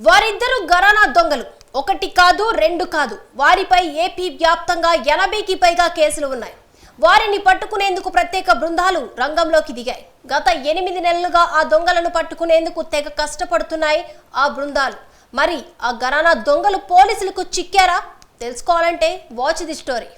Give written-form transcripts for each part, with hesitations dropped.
వారిద్దరు గరానా దొంగలు. ఒకటి కాదు రెండు కాదు, వారిపై ఏపీ వ్యాప్తంగా 80కి పైగా కేసులు ఉన్నాయి. వారిని పట్టుకునేందుకు ప్రత్యేక బృందాలు రంగంలోకి దిగాయి. గత 8 నెలలుగా ఆ దొంగలను పట్టుకునేందుకు తెగ కష్టపడుతున్నాయి ఆ బృందాలు. మరి ఆ గరానా దొంగలు పోలీసులకు చిక్కారా? తెలుసుకోవాలంటే వాచ్ ది స్టోరీ.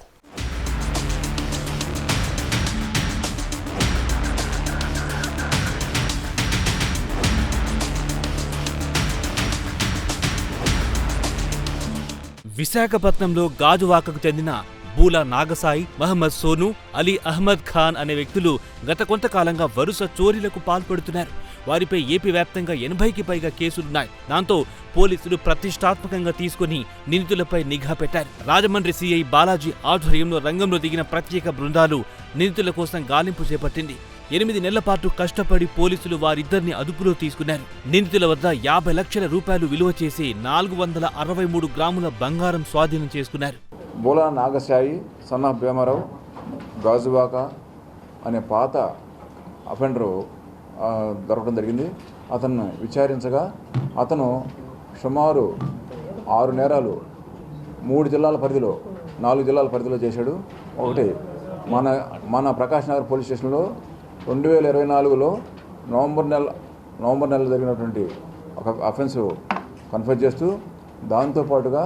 విశాఖపట్నంలో గాజువాకకు చెందిన బూలా నాగసాయి, మహమ్మద్ సోను, అలీ అహ్మద్ ఖాన్ అనే వ్యక్తులు గత కొంతకాలంగా వరుస చోరీలకు పాల్పడుతున్నారు. వారిపై ఏపీ వ్యాప్తంగా 80కి పైగా కేసులున్నాయి. దాంతో పోలీసులు ప్రతిష్టాత్మకంగా తీసుకుని నిందితులపై నిఘా పెట్టారు. రాజమండ్రి సీఐ బాలాజీ ఆధ్వర్యంలో రంగంలో దిగిన ప్రత్యేక బృందాలు నిందితుల కోసం గాలింపు చేపట్టింది. 8 నెలల పాటు కష్టపడి పోలీసులు వారిద్దరిని అదుపులో తీసుకున్నారు. నిందితుల వద్ద 50 లక్షల రూపాయలు విలువ చేసి 463 గ్రాముల బంగారం స్వాధీనం చేసుకున్నారు. బూలా నాగసాయి సన్ ఆఫ్ భీమారావు గాజువాక అనే పాత అఫెండరు దొరకడం జరిగింది. అతను విచారించగా అతను సుమారు 6 నేరాలు 3 జిల్లాల పరిధిలో 4 జిల్లాల పరిధిలో చేశాడు. ఒకటి మన ప్రకాష్ నగర్ పోలీస్ స్టేషన్లో 2024లో నవంబర్ నెల జరిగినటువంటి ఒక అఫెన్స్ కన్ఫర్మ్ చేస్తూ, దాంతోపాటుగా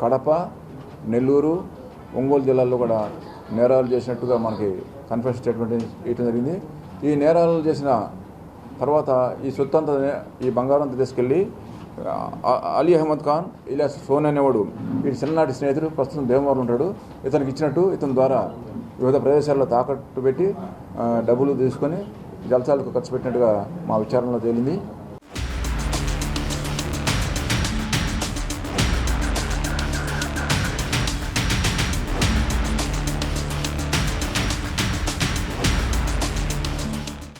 కడప, నెల్లూరు, ఒంగోలు జిల్లాల్లో కూడా నేరాలు చేసినట్టుగా మనకి కన్ఫెషన్ స్టేట్మెంట్ ఇవ్వడం జరిగింది. ఈ నేరాలు చేసిన తర్వాత ఈ సొత్తు అంతా, ఈ బంగారం అంతా తీసుకెళ్ళి అలీ అహ్మద్ ఖాన్ ఇలియాస్ సోన్ అనేవాడు, వీడి చిన్ననాటి స్నేహితుడు, ప్రస్తుతం భీమవరం ఉంటాడు, ఇతనికి ఇచ్చినట్టు ఇతని ద్వారా వివిధ ప్రదేశాల్లో తాకట్టు పెట్టి డబ్బులు తీసుకొని జల్సాలకు ఖర్చు పెట్టినట్టుగా మా విచారణలో తేలింది.